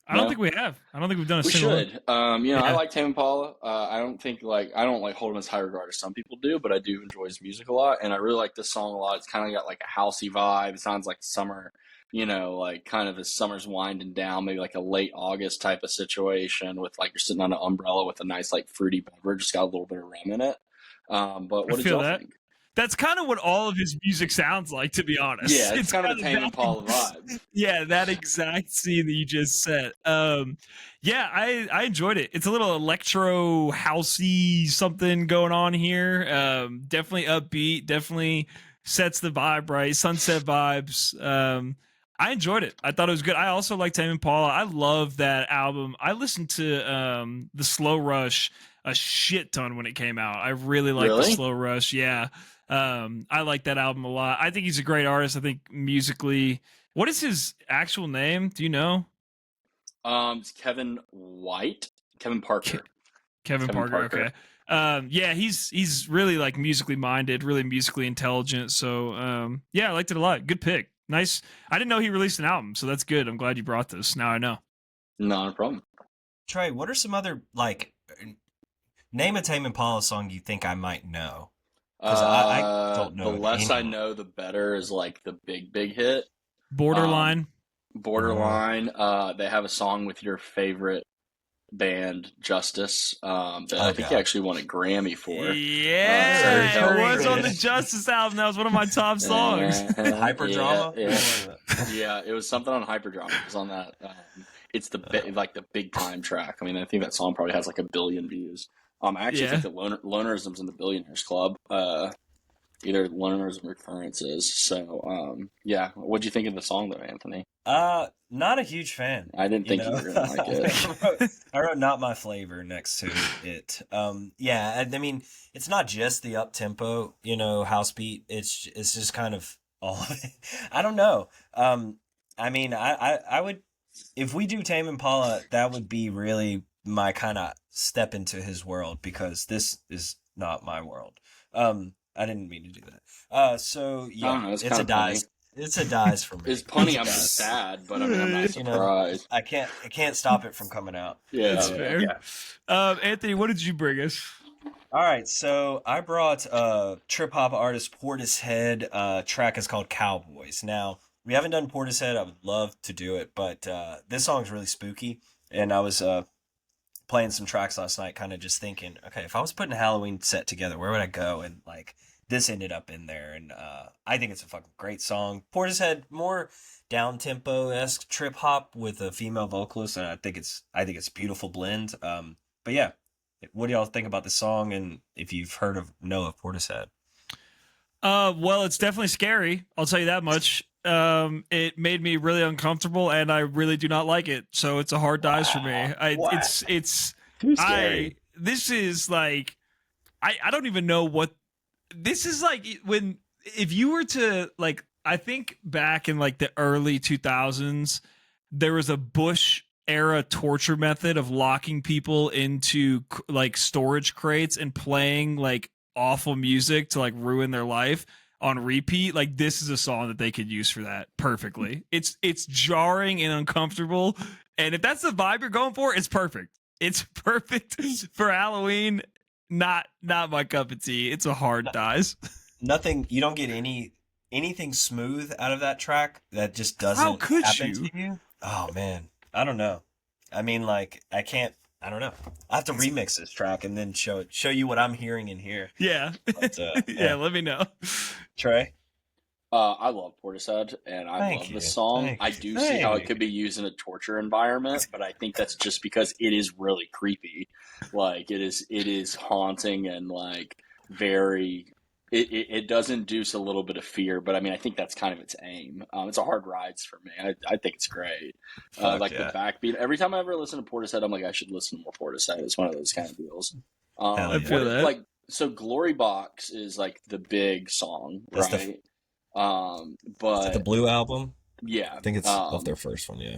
I don't think we have. I don't think we've done a single one. We should. I like Tame Impala. I don't like hold him as high regard as some people do, but I do enjoy his music a lot, and I really like this song a lot. It's kind of got like a housey vibe. It sounds like summer, like kind of as summer's winding down, maybe like a late August type of situation with like you're sitting on an umbrella with a nice like fruity beverage. It's got a little bit of rum in it. But what did y'all think? That's kind of what all of his music sounds like, to be honest. Yeah, it's kind of the Tame Impala vibe. Yeah, that exact scene that you just said. I enjoyed it. It's a little electro housey something going on here. Definitely upbeat. Definitely sets the vibe right. Sunset vibes. I enjoyed it. I thought it was good. I also like Tame Impala. I love that album. I listened to the Slow Rush a shit ton when it came out. I really like the Slow Rush. Yeah. I like that album a lot. I think he's a great artist. I think musically, what is his actual name? Do you know? It's Kevin Parker. Kevin Parker. Okay. He's really like musically minded, really musically intelligent. So, I liked it a lot. Good pick. Nice. I didn't know he released an album, so that's good. I'm glad you brought this. Now I know. Not a problem. Trey, what are some other, like, name a Tame Impala song you think I might know? Because I don't know. The less I know, the better is like the big hit. Borderline. They have a song with your favorite band, Justice, that I think he actually won a Grammy for. Yeah, it was on the Justice album. That was one of my top songs. Hyperdrama? Yeah, it was something on Hyperdrama. It was on that. It's the big time track. I mean, I think that song probably has like 1 billion views. I actually think that Lonerism's in the Billionaires Club. Either Lonerism or Currences. So, what'd you think of the song, though, Anthony? Not a huge fan. I didn't think you were gonna like it. I wrote "Not My Flavor" next to it. I mean, it's not just the up tempo, house beat. It's just kind of all of it. I don't know. I mean, I would, if we do Tame Impala, that would be really my kind of step into his world, because this is not my world. I didn't mean to do that. It's a dies. It's a dies for me. It's punny. I'm sad, but I'm not surprised. I can't stop it from coming out. Yeah, that's fair. Yeah. Anthony, what did you bring us? All right, so I brought trip hop artist Portishead. Track is called Cowboys. Now, we haven't done Portishead. I would love to do it, but this song's really spooky. and I was playing some tracks last night, kind of just thinking, okay, if I was putting a Halloween set together, where would I go? And like this ended up in there, and I think it's a fucking great song. Portishead, more down tempo esque trip hop with a female vocalist, and I think it's a beautiful blend. But yeah, what do y'all think about the song? And if you've heard of Portishead? Well, it's definitely scary. I'll tell you that much. It made me really uncomfortable, and I really do not like it. So it's a hard dies for me. It's too scary. This is like, I don't even know what this is like. When if you were to like, I think back in like the early 2000s, there was a Bush era torture method of locking people into like storage crates and playing like awful music to like ruin their life on repeat. Like this is a song that they could use for that perfectly. It's jarring and uncomfortable, and if that's the vibe you're going for, it's perfect. It's perfect for Halloween. Not my cup of tea. It's a hard dies. Nothing. You don't get anything smooth out of that track. That just doesn't How could happen you? to you. Oh man, I don't know. I mean, like I can't. I don't know. I have to remix this track and then show you what I'm hearing in here. Yeah. But, yeah. Let me know. Trey. I love Portishead, and I love this song. I do see how it could be used in a torture environment, but I think that's just because it is really creepy. Like it is haunting and like very. It does induce a little bit of fear, but I mean, I think that's kind of its aim. It's a hard rides for me. I think it's great. Like the backbeat. Every time I ever listen to Portishead, I'm like, I should listen to more Portishead. It's one of those kind of deals. I feel that. Like so, Glory Box is like the big song, right? But is that the Blue album? Yeah, I think it's off their first one. Yeah,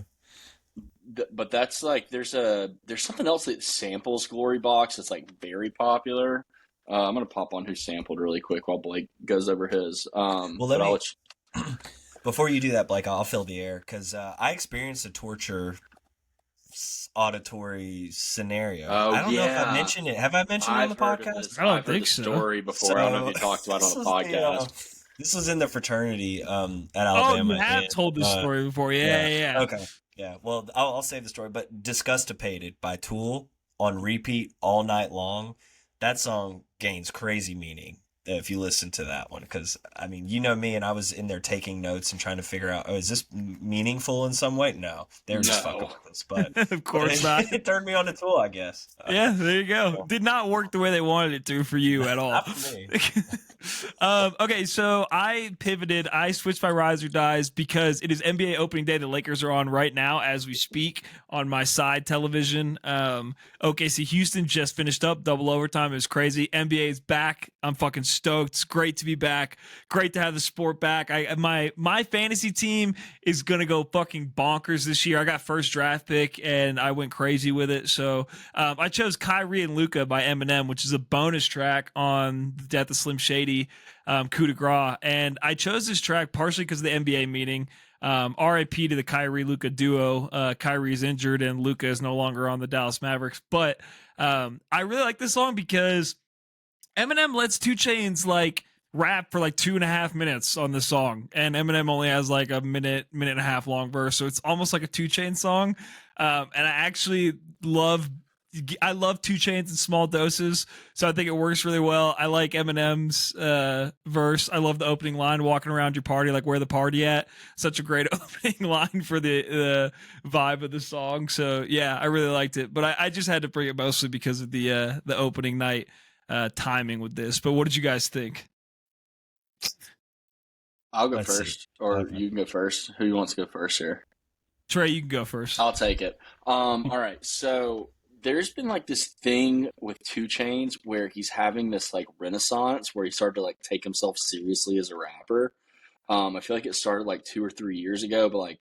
but that's like there's something else that samples Glory Box that's like very popular. I'm gonna pop on who sampled really quick while Blake goes over his. Well, before you do that, Blake, I'll fill the air because I experienced a torture auditory scenario. I don't know if I mentioned it. Have I mentioned it on the podcast? I don't think so. Story before. I don't know if you talked about it on the podcast. This was in the fraternity at Alabama. Oh, you have told this story before. Yeah. Okay. Yeah. Well, I'll save the story. But Disgustipated by Tool on repeat all night long. That song gains crazy meaning if you listen to that one. Because, I mean, you know me, and I was in there taking notes and trying to figure out, is this meaningful in some way? No. They were just fucking with us. But of course not. It turned me on to Tool, I guess. Yeah, there you go. So. Did not work the way they wanted it to for you at all. Not for me. Okay, so I pivoted. I switched my Rise or Dies because it is NBA opening day. The Lakers are on right now as we speak on my side television. OKC Houston just finished up double overtime. It was crazy. NBA is back. I'm fucking stoked. It's great to be back. Great to have the sport back. My fantasy team is gonna go fucking bonkers this year. I got first draft pick and I went crazy with it. So I chose Kyrie and Luka by Eminem, which is a bonus track on the Death of Slim Shady coup de grace. And I chose this track partially because of the NBA meeting. RIP to the Kyrie Luka duo. Kyrie's injured and Luka is no longer on the Dallas Mavericks. But I really like this song because Eminem lets 2 Chainz like rap for like 2.5 minutes on the song, and Eminem only has like a minute and a half long verse, so it's almost like a 2 Chainz song. And I actually love 2 Chainz in small doses, so I think it works really well. I like Eminem's verse. I love the opening line, walking around your party like where the party at. Such a great opening line for the vibe of the song. So yeah, I really liked it, but I just had to bring it mostly because of the opening night timing with this. But what did you guys think? I'll go first, or you can go first. Who wants to go first here? Trey, you can go first. I'll take it. All right, so there's been like this thing with 2 Chainz where he's having this like renaissance where he started to like take himself seriously as a rapper. I feel like it started like 2 or 3 years ago, but like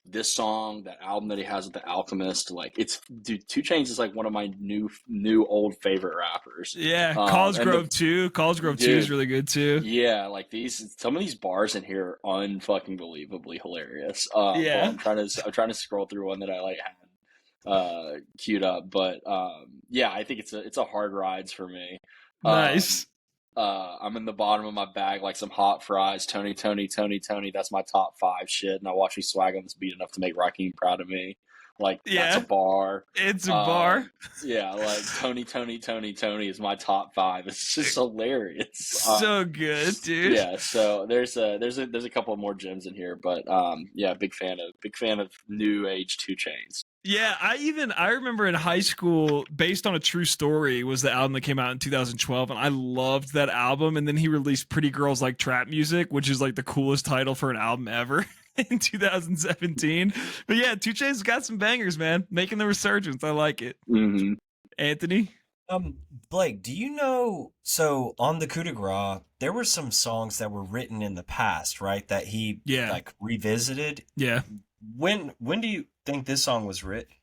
this song, that album that he has with The Alchemist, like it's 2 Chainz is like one of my new old favorite rappers. Yeah, Cosgrove too. Cosgrove 2 is really good too. Yeah, like some of these bars in here are unfucking believably hilarious. Yeah, I'm trying to scroll through one that I like had queued up, but yeah, I think it's a hard rides for me. Nice. I'm in the bottom of my bag like some hot fries. Tony. That's my top 5 shit. And I watch me swag on this beat enough to make Raheem proud of me. Like that's Yeah. a bar. It's a bar. Yeah, like Tony is my top 5. It's just hilarious. So good, dude. Yeah, so there's a couple more gems in here, but yeah, big fan of new age 2 Chainz. Yeah, I remember in high school, Based on a True Story was the album that came out in 2012, and I loved that album. And then he released Pretty Girls Like Trap Music, which is like the coolest title for an album ever in 2017. But yeah, 2 Chainz got some bangers, man, making the resurgence. I like it. Mm-hmm. Anthony? Blake, do you know, so on the Coup de Grace, there were some songs that were written in the past, right? That he like revisited. Yeah. When do you think this song was written?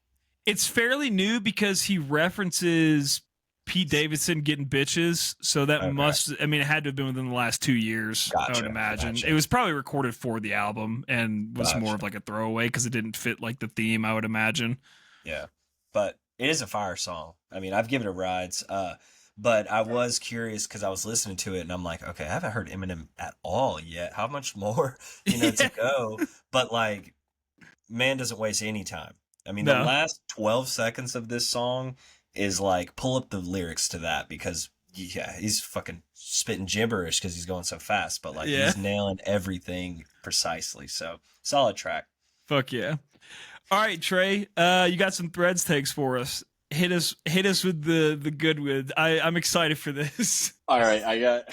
It's fairly new because he references Pete Davidson getting bitches. So that it had to have been within the last 2 years, I would imagine. It was probably recorded for the album and was more of like a throwaway because it didn't fit like the theme, I would imagine. Yeah. But it is a fire song. I mean, I've given it rides. But I was curious because I was listening to it and I'm like, okay, I haven't heard Eminem at all yet. How much more, to go? But like, man doesn't waste any time. I mean, the last 12 seconds of this song is like, pull up the lyrics to that because, yeah, he's fucking spitting gibberish because he's going so fast, but like he's nailing everything precisely. So solid track. Fuck yeah. All right, Trey, you got some Threads takes for us. Hit us with the good with. I'm excited for this. All right, I got.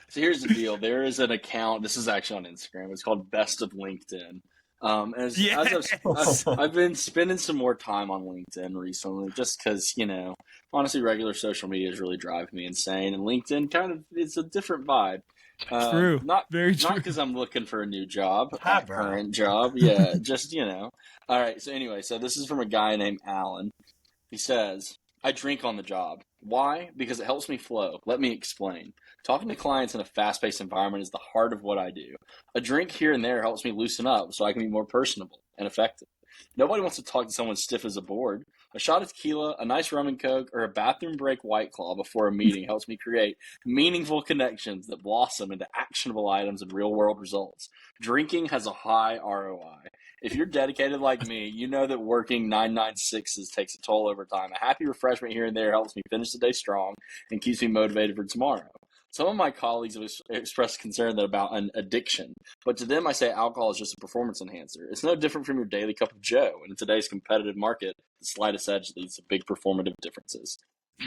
So here's the deal. There is an account. This is actually on Instagram. It's called Best of LinkedIn. As I've been spending some more time on LinkedIn recently, just because honestly, regular social media is really driving me insane, and LinkedIn kind of it's a different vibe. True, not very true. Not because I'm looking for a new job, current job. Yeah, just All right. So anyway, so this is from a guy named Alan. He says, I drink on the job. Why? Because it helps me flow. Let me explain. Talking to clients in a fast-paced environment is the heart of what I do. A drink here and there helps me loosen up so I can be more personable and effective. Nobody wants to talk to someone stiff as a board. A shot of tequila, a nice rum and coke, or a bathroom break White Claw before a meeting helps me create meaningful connections that blossom into actionable items and real-world results. Drinking has a high ROI. If you're dedicated like me, you know that working 996s takes a toll over time. A happy refreshment here and there helps me finish the day strong and keeps me motivated for tomorrow. Some of my colleagues have expressed concern about an addiction, but to them I say alcohol is just a performance enhancer. It's no different from your daily cup of joe, and in today's competitive market, the slightest edge leads to big performative differences.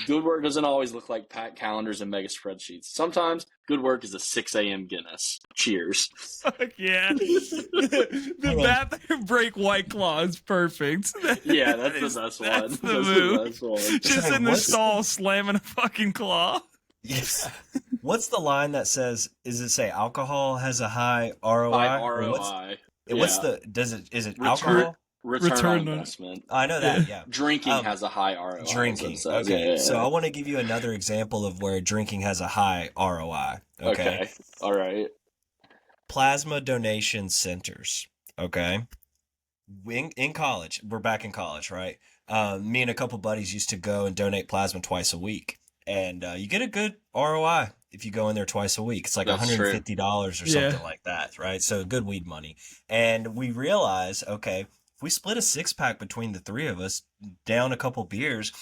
Good work doesn't always look like packed calendars and mega spreadsheets. Sometimes good work is a 6 a.m. Guinness. Cheers. Fuck yeah. The bathroom break White Claw is perfect. Yeah, that's the best one. That's the move. The best one. Just in the stall slamming a fucking claw. Yes. What's the line that says, is it say alcohol has a high ROI? High ROI. Is it alcohol? Return on investment. I know that, yeah. Drinking has a high ROI. Drinking. Okay. Yeah. So I want to give you another example of where drinking has a high ROI. Okay. All right. Plasma donation centers. Okay. In college, we're back in college, right? Me and a couple buddies used to go and donate plasma twice a week. And you get a good ROI if you go in there twice a week. It's like $150 or something like that, right? So good weed money. And we realize, okay, if we split a 6-pack between the three of us, down a couple beers,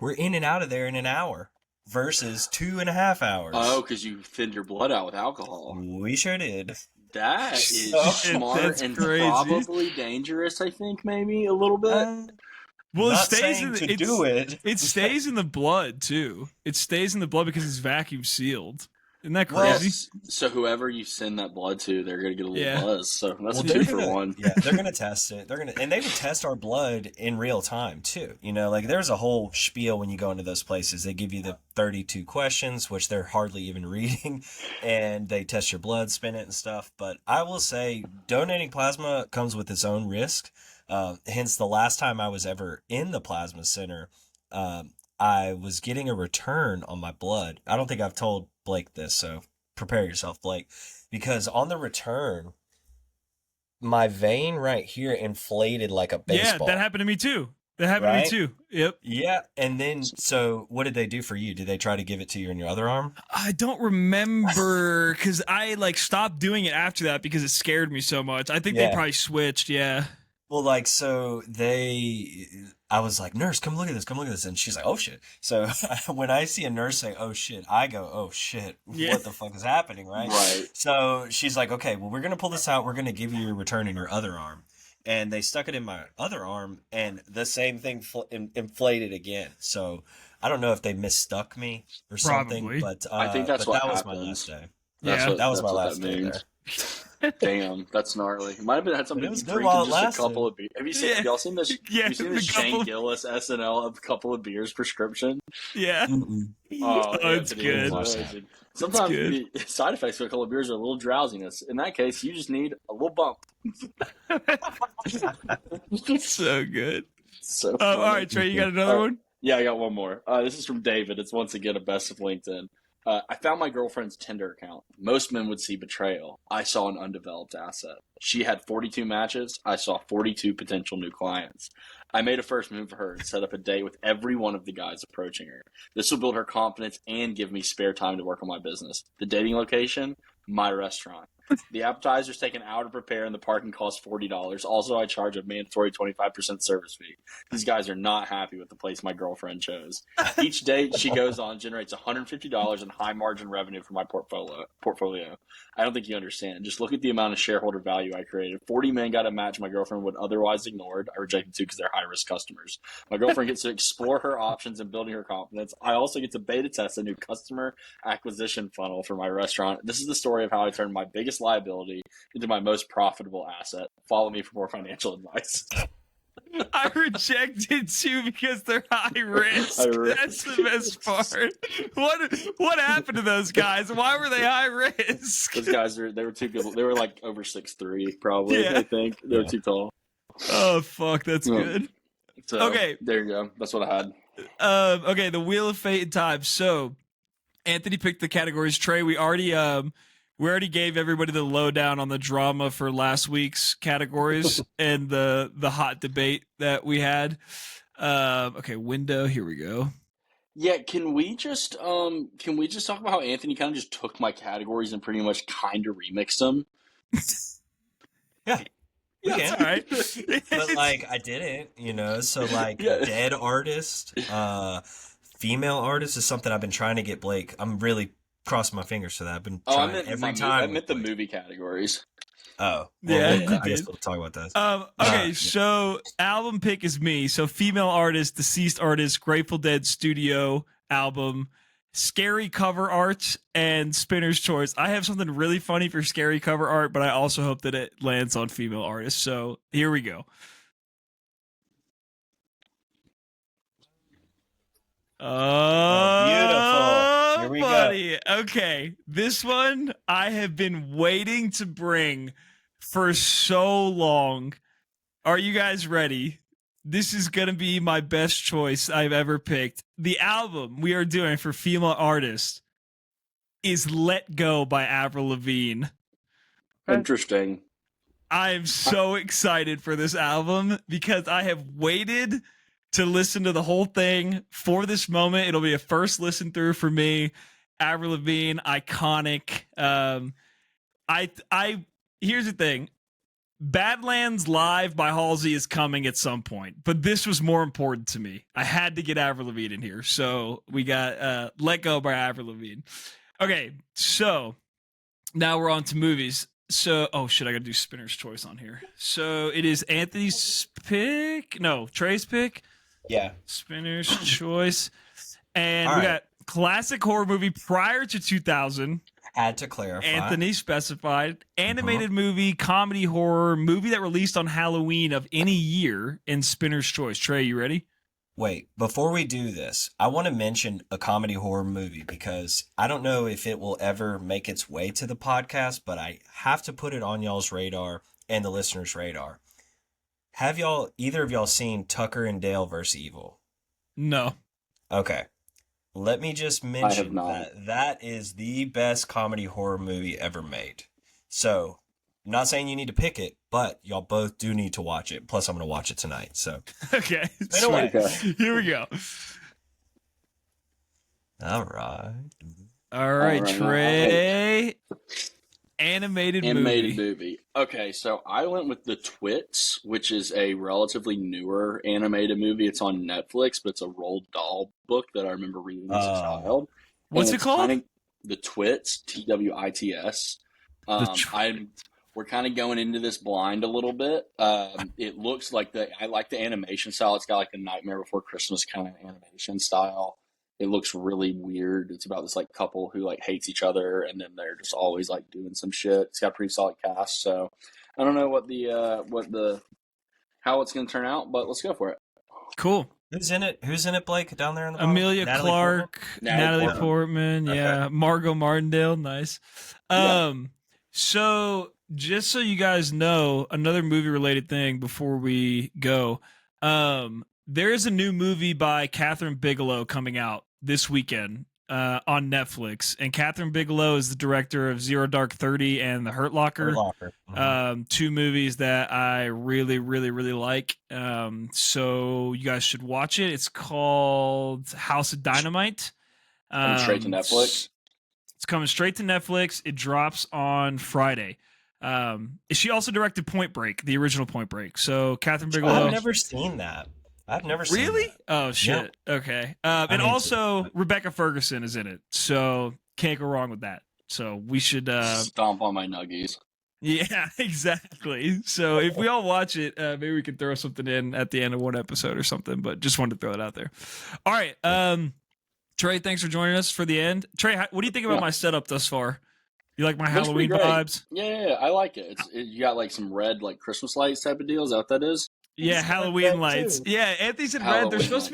we're in and out of there in an hour versus 2.5 hours. Oh, because you thinned your blood out with alcohol. We sure did. That is smart and crazy. Probably dangerous, I think, maybe a little bit. Well, it stays it stays in the blood too. It stays in the blood because it's vacuum sealed. Isn't that crazy? So whoever you send that blood to, they're gonna get a little buzz. So that's a 2 for 1. Yeah, they're gonna test it. And they would test our blood in real time too. Like there's a whole spiel when you go into those places. They give you the 32 questions, which they're hardly even reading, and they test your blood, spin it and stuff. But I will say, donating plasma comes with its own risk. Hence, the last time I was ever in the plasma center, I was getting a return on my blood. I don't think I've told Blake this, so prepare yourself, Blake. Because on the return, my vein right here inflated like a baseball. Yeah, that happened to me too. Yep. Yeah, and then, so what did they do for you? Did they try to give it to you in your other arm? I don't remember, because I stopped doing it after that because it scared me so much. I think they probably switched, yeah. Well, like, so I was like, nurse, come look at this, come look at this. And she's like, oh shit. So when I see a nurse say, oh shit, I go, oh shit, Yeah. what the fuck is happening, right? Right. So she's like, okay, well, we're going to pull this out. We're going to give you your return in your other arm. And they stuck it in my other arm, and the same thing inflated again. So I don't know if they mistuck me or something, Probably. but I think that's but what that was happens. my last day. That's Yeah. what, That was that's my what last that day means. there. Damn, that's gnarly. It might have been had something But it to was good drink while and it just a lasted. couple of beers. Have you seen? Yeah. Have y'all seen this? Yeah, Have you seen the this Shane couple- Gillis SNL of a couple of beers prescription? Yeah. Mm-mm. Oh, it's Anthony, good. Watch that. amazing. Sometimes good. the side effects of a couple of beers are a little drowsiness. In that case, you just need a little bump. So good. So All funny. right, Trey, you got another one? Yeah, I got one more. This is from David. It's once again a best of LinkedIn. I found my girlfriend's Tinder account. Most men would see betrayal. I saw an undeveloped asset. She had 42 matches. I saw 42 potential new clients. I made a first move for her and set up a date with every one of the guys approaching her. This will build her confidence and give me spare time to work on my business. The dating location? My restaurant. The appetizers take an hour to prepare and the parking costs $40. Also, I charge a mandatory 25% service fee. These guys are not happy with the place my girlfriend chose. Each date she goes on generates $150 in high margin revenue for my portfolio. I don't think you understand. Just look at the amount of shareholder value I created. 40 men got a match my girlfriend would otherwise ignored. I rejected two because they're high risk customers. My girlfriend gets to explore her options and building her confidence. I also get to beta test a new customer acquisition funnel for my restaurant. This is the story of how I turned my biggest liability into my most profitable asset. Follow me for more financial advice. I rejected two because they're high risk. That's the best part. What happened to those guys? Why were they high risk? Those guys they were too good. They were like over 6'3", probably. Yeah. I think they were too tall. Oh fuck, that's good. So, Okay. there you go. That's what I had. Okay, the Wheel of Fate and Time. So Anthony picked the categories. Trey, we already gave everybody the lowdown on the drama for last week's categories and the hot debate that we had. Okay, window. Here we go. Yeah, can we just talk about how Anthony kind of just took my categories and pretty much kind of remixed them? Yeah. We That's can. all right. But like I didn't, so like Yeah. dead artist, female artist is something I've been trying to get Blake. I'm really crossing my fingers for that. I've been trying every time. I meant the movie categories. Oh, Yeah, you I guess did. we'll talk about that. Okay, so album pick is me. So female artist, deceased artist, Grateful Dead studio album, scary cover art, and Spinner's Choice. I have something really funny for scary cover art, but I also hope that it lands on female artists. So here we go. Oh, beautiful. Here we buddy. Okay, this one I have been waiting to bring for so long. Are you guys ready? This is going to be my best choice I've ever picked. The album we are doing for female artists is Let Go by Avril Lavigne. Interesting. I am so excited for this album because I have waited to listen to the whole thing for this moment. It'll be a first listen through for me. Avril Lavigne, iconic. Here's the thing. Badlands Live by Halsey is coming at some point, but this was more important to me. I had to get Avril Lavigne in here. So we got Let Go by Avril Lavigne. Okay, so now we're on to movies. So, oh shit, I gotta do Spinner's Choice on here. So it is Anthony's pick. No, Trey's pick. Yeah. Spinner's Choice. And All we right. got classic horror movie prior to 2000. Had to clarify. Anthony specified. Animated movie, comedy horror, movie that released on Halloween of any year, and Spinner's Choice. Trey, you ready? Wait, before we do this, I want to mention a comedy horror movie because I don't know if it will ever make its way to the podcast, but I have to put it on y'all's radar and the listeners' radar. Have either of y'all seen Tucker and Dale vs. Evil? No. Okay. Let me just I have mention not. that is the best comedy horror movie ever made. So, I'm not saying you need to pick it, but y'all both do need to watch it. Plus, I'm going to watch it tonight. So, Okay. Anyway. Sweet. Here we go. all right. All right, All right. Trey. animated movie. Okay, so I went with The Twits, which is a relatively newer animated movie. It's on Netflix, but it's a Roald Dahl book that I remember reading as a child. What's it called? The Twits, TWITS. We're kind of going into this blind a little bit. It looks like I like the animation style. It's got like a Nightmare Before Christmas kind of animation style. It looks really weird. It's about this like couple who like hates each other, and then they're just always like doing some shit. It's got a pretty solid cast, so I don't know how it's going to turn out, but let's go for it. Cool. Who's in it, Blake? Down there in the bottom? Emilia Clarke, Natalie Portman, yeah, okay. Margot Martindale, nice. So just so you guys know, another movie related thing before we go, there is a new movie by Catherine Bigelow coming out this weekend on Netflix, and Catherine Bigelow is the director of Zero Dark 30 and The Hurt Locker. Mm-hmm. Two movies that I really, really, really like. So you guys should watch it. It's called House of Dynamite. Straight to Netflix. It's coming straight to Netflix. It drops on Friday. She also directed Point Break, the original Point Break. So Catherine Bigelow. I've never seen that. I've never seen Really? that. Oh, shit. Yep. Okay. And also, Rebecca Ferguson is in it. So can't go wrong with that. So we should... Stomp on my nuggies. Yeah, exactly. So if we all watch it, maybe we can throw something in at the end of one episode or something. But just wanted to throw it out there. All right. Trey, thanks for joining us for the end. Trey, what do you think about my setup thus far? You like my Halloween vibes? Yeah, I like it. You got like some red, like Christmas lights type of deal. Is that what that is? Yeah, Halloween lights. Too. Yeah, Anthony said red. They're supposed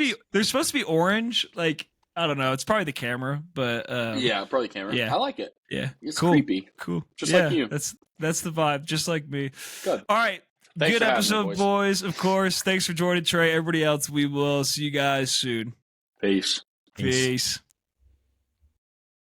to be orange. Like, I don't know. It's probably the camera, but yeah, probably the camera. Yeah, I like it. Yeah, it's creepy. Cool, just like you. That's the vibe, just like me. Good. All right, thanks good episode, boys. Of course. Thanks for joining, Trey. Everybody else, we will see you guys soon. Peace. Peace.